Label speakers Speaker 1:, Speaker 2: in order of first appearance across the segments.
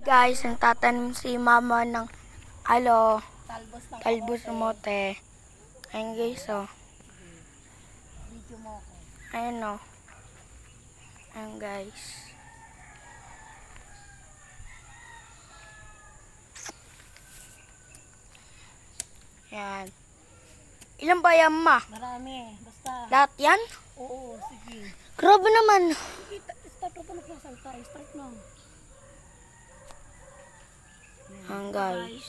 Speaker 1: Guys, nagtatanim si mama ng talbos ng mote. Ayun guys, oh.
Speaker 2: Video mo ako.
Speaker 1: Ayun, oh. Ayun guys. Yan. Ilan ba yan, ma?
Speaker 2: Marami. Basta.
Speaker 1: Lahat yan?
Speaker 2: Oo, sige.
Speaker 1: Grabe naman.
Speaker 2: Start mo pa magsasalta. Start mo.
Speaker 1: Yan guys.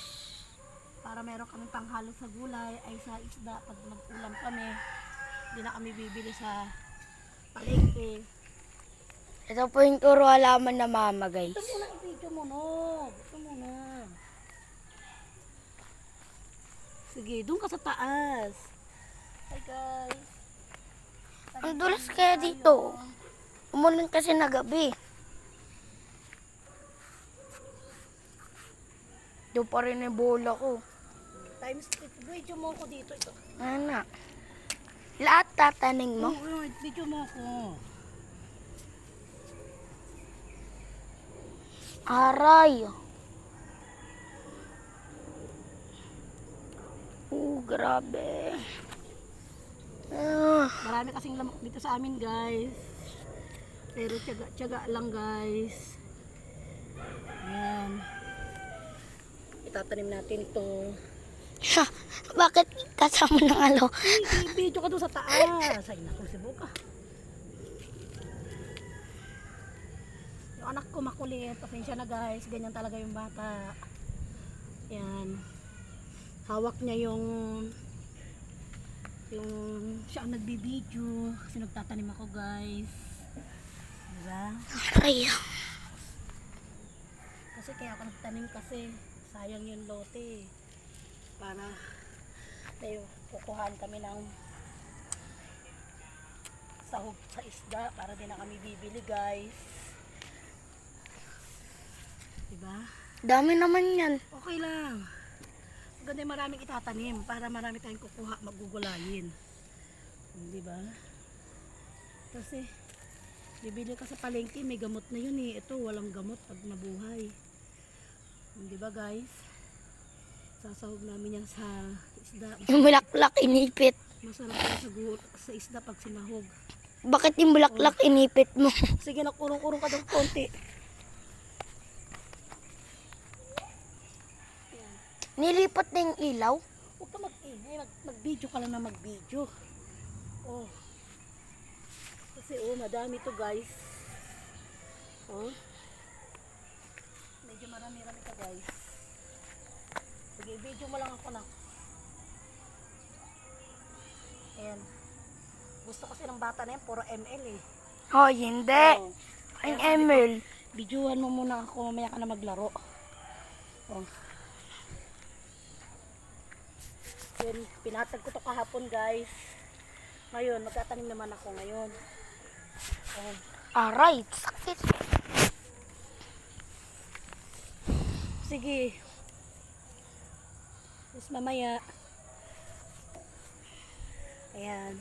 Speaker 2: Para meron kami panghalo sa gulay ay sa isda. Pag mag-ulam kami, hindi na kami bibili sa palengke.
Speaker 1: Ito po yung turo halaman na mama guys.
Speaker 2: Ito muna i-video mo, no? Ito muna. Sige, doon ka sa taas. Hi guys.
Speaker 1: Ang dulas kaya dito. Umulan kasi na gabi. Doon pa rin yung bola ko.
Speaker 2: Times, video mo ako dito. Ito.
Speaker 1: Ano? Lahat tataning mo?
Speaker 2: Oo, video mo ako.
Speaker 1: Aray. Grabe.
Speaker 2: Marami kasing lamok dito sa amin, guys. Pero tiyaga lang, guys. Ayan. Itatanim natin ito.
Speaker 1: Bakit kasama ng alo?
Speaker 2: Video ka doon sa taas. Ay, naku, sibo ka. Yung anak ko makulit. Pasensya na, guys. Ganyan talaga yung bata. Ayan. Hawak niya yung siya ang nagbibideo kasi nagtatanim ako, guys. Diba?
Speaker 1: Aray.
Speaker 2: Kasi kaya ako nagtanim kasi sayang yung lote para tayo kukuhaan kami ng sahog sa isda para din na kami bibili, guys. Diba?
Speaker 1: Dami naman yan.
Speaker 2: Okay lang. Maganda yung maraming itatanim para marami tayong kukuha, magugulayin. Diba? Kasi bibili ka sa palengke, may gamot na yun eh. Ito walang gamot pag nabuhay. Diba, guys? Sasahog namin yan sa isda.
Speaker 1: Yung bulaklak inipit.
Speaker 2: Masarap yan sa isda pag sinahog.
Speaker 1: Bakit yung bulaklak inipit mo?
Speaker 2: Sige, nakurong-kurong ka daw konti.
Speaker 1: Nilipat na yung ilaw?
Speaker 2: Huwag ka mag-ingay. Mag-video ka lang na mag-video. Oh. Kasi madami to, guys. Oh. Medyo marami-rami ka, guys. Sige, video mo lang ako na. Ayan. Gusto kasi ng bata na yan, puro ML eh.
Speaker 1: Oh, hindi.
Speaker 2: Oh.
Speaker 1: Ang ML.
Speaker 2: Videohan mo muna ako, mamaya ka na maglaro. Oh. Yun, pinatag ko to kahapon, guys. Ngayon, magtatanim naman ako ngayon. Oh.
Speaker 1: Aray, sakit.
Speaker 2: Sige. Tapos mamaya. Ayan.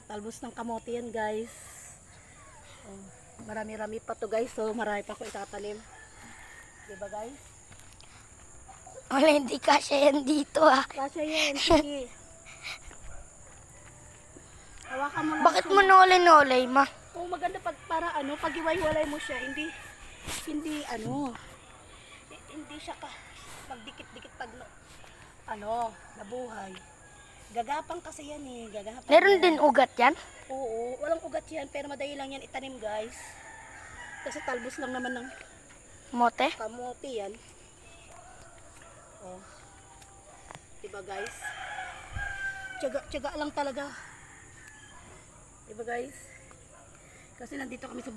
Speaker 2: Talbos ng kamote yan, guys. Oh, marami-rami pa to, guys. So, marami pa ako itatanim. Diba, guys?
Speaker 1: Wala, hindi kasya yan dito ah.
Speaker 2: Kasya yan. Sige. Hawakan mo lang.
Speaker 1: Bakit mo nolay-nolay, ma?
Speaker 2: Oh, maganda para pag iwalay mo siya, hindi siya magdikit-dikit pag nabuhay. Gagapang kasi yan eh, gagapang.
Speaker 1: Meron din ugat yan?
Speaker 2: Oo, walang ugat yan, pero madali lang yan itanim, guys. Kasi talbos lang naman ng
Speaker 1: Mote?
Speaker 2: kamote yan. Oh. Diba, guys? Tiyaga lang talaga. Diba, guys? Kasi nandito kami sa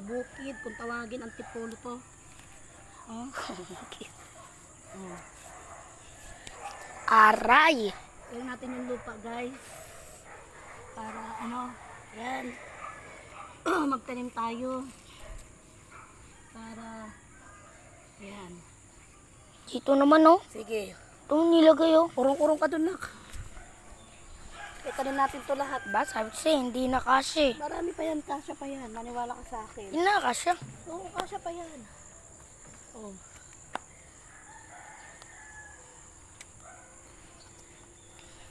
Speaker 2: bukid, kung tawagin, antipolo to. Oh. Oh.
Speaker 1: Aray!
Speaker 2: Gawin natin yung lupa, guys. Para yan. Magtanim tayo. Para yan.
Speaker 1: Dito naman oh.
Speaker 2: Sige.
Speaker 1: Itong nilagay oh.
Speaker 2: Kurong-kurong ka dun, nak. Itanim natin to lahat.
Speaker 1: Ba, sabi ko sa'yo, hindi na kasya.
Speaker 2: Marami pa yan, kasya pa yan. Maniwala ka sa akin.
Speaker 1: Hindi na kasya.
Speaker 2: Oo, kasya pa yan. Oh.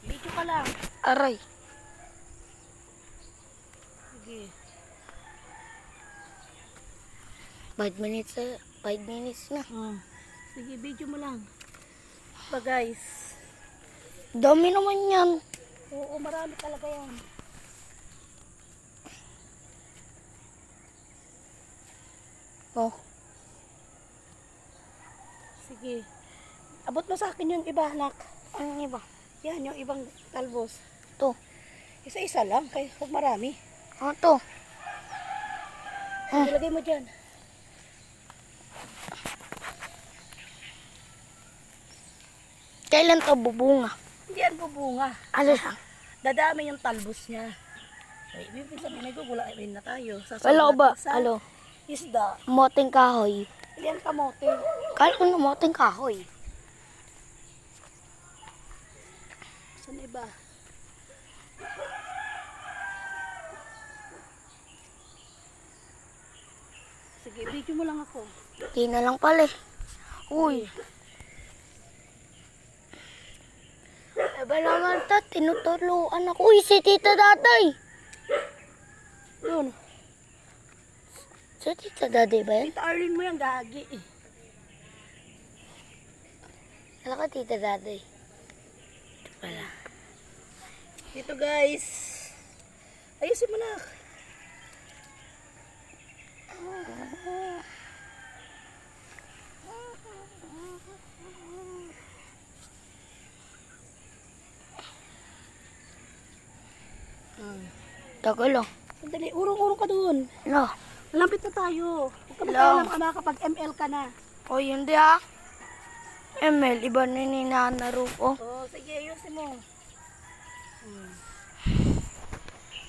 Speaker 2: Video ka lang.
Speaker 1: Aray.
Speaker 2: Sige.
Speaker 1: 5 minutes, 5 minutes na.
Speaker 2: Sige, video mo lang. Pa guys.
Speaker 1: Dami naman yan.
Speaker 2: Oo, marami talaga yan.
Speaker 1: Oh.
Speaker 2: Sige. Abot mo sa akin yung iba, anak.
Speaker 1: Ano iba?
Speaker 2: Yan, yung ibang talbos.
Speaker 1: Ito.
Speaker 2: Isa-isa lang, kaya huwag marami.
Speaker 1: Ano to?
Speaker 2: Ilagay mo dyan.
Speaker 1: Kailan to bubunga?
Speaker 2: Hindi yan bubunga.
Speaker 1: Ano siya?
Speaker 2: Dadami yung talbos niya. Ay, ibig sabihin, nagugulain na tayo.
Speaker 1: Wala ko ba?
Speaker 2: Sa
Speaker 1: Alo?
Speaker 2: isda.
Speaker 1: Moteng kahoy.
Speaker 2: Yan kamote.
Speaker 1: Kala ko na moteng kahoy.
Speaker 2: Saan iba? Sige, video mo lang ako.
Speaker 1: Di na lang pala eh. Uy. Aba naman ta, tinuturuan ako. Uy, si Tita Daday.
Speaker 2: Yun.
Speaker 1: Si Tita Daday ba yan?
Speaker 2: Tita Arlene mo yung gagi eh.
Speaker 1: Kala ka Tita Daday. Ito pala.
Speaker 2: Dito guys. Ayusin mo na.
Speaker 1: Tagal oh.
Speaker 2: Sandali, urong-urong ka doon.
Speaker 1: No.
Speaker 2: Malapit na tayo. Huwag ka
Speaker 1: Lang.
Speaker 2: magkaalam ka na kapag ML ka na.
Speaker 1: O yun di ha. ML, iba na yung ninanaro ko.
Speaker 2: Oh, sige, ayusin mo.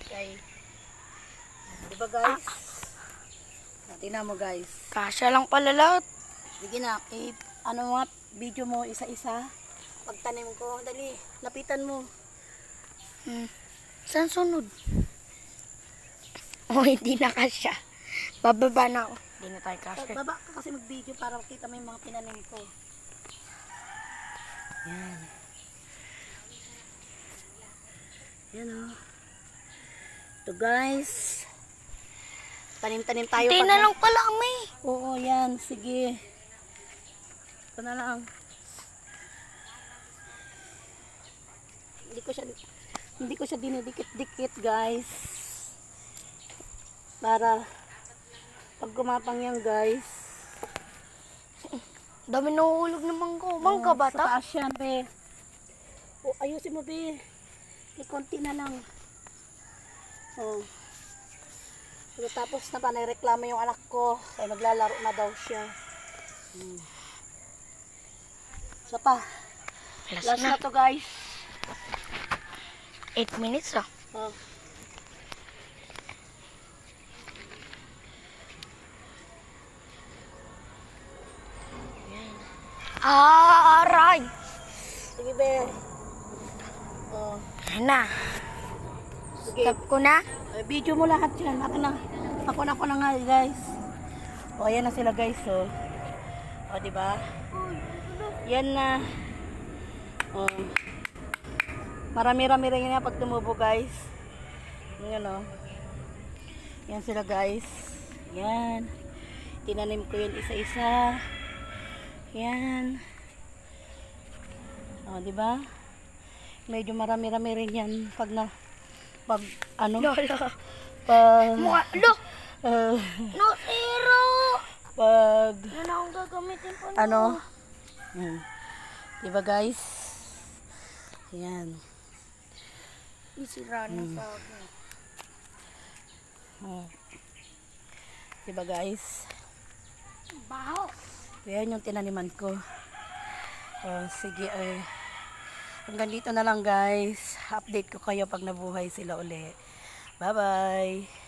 Speaker 2: Okay. Diba guys? Tingnan mo guys.
Speaker 1: Kasya lang pala lahat.
Speaker 2: Sige na, ano nga, video mo isa-isa. Pagtanim ko, dali, lapitan mo.
Speaker 1: Saan sunod? Oh, hindi na kasya. Bababa na ako. Hindi na tayo kasya.
Speaker 2: Baba ka kasi mag-video para makita mo yung mga tinanim ko. Yan. Yan o. Ito guys. Tanim-tanim tayo.
Speaker 1: Hindi na lang pala kami.
Speaker 2: Oo, yan. Sige. Ito na lang. Hindi ko siya dinidikit-dikit guys. Para pag gumapang yan guys.
Speaker 1: Dami nahuhulog ng mangga. Mangga ba
Speaker 2: Sa
Speaker 1: ta?
Speaker 2: taas yan, be. O, ayusin mo, be. Konti na lang. O. Tapos na pa, nagreklamo yung anak ko. Ay, maglalaro na daw siya. Isa pa. Last na to, guys.
Speaker 1: 8 minutes ah.
Speaker 2: O.
Speaker 1: Aray!
Speaker 2: Sige, be. O.
Speaker 1: Ayan na.
Speaker 2: Sige.
Speaker 1: Stop ko na.
Speaker 2: Video mo lahat yan. Ako na nga, guys. O, ayan na sila, guys. O, diba? Yan na. O. Marami-rami rin yan pag tumubo, guys. Yan, o. Yan sila, guys. Yan. Tinanim ko yan isa-isa. Yan. O, diba? Medyo marami-rami rin yan pag ano?
Speaker 1: Lola.
Speaker 2: Pag,
Speaker 1: Mukha. Lo! No, zero!
Speaker 2: pag,
Speaker 1: Yan akong gagamitin ko na.
Speaker 2: ano? Diba, guys? Yan.
Speaker 1: Isira na sa akin.
Speaker 2: Diba, guys?
Speaker 1: Baho.
Speaker 2: Yan yung tinaniman ko. Sige, hanggang dito na lang, guys. Update ko kayo pag nabuhay sila uli. Bye-bye!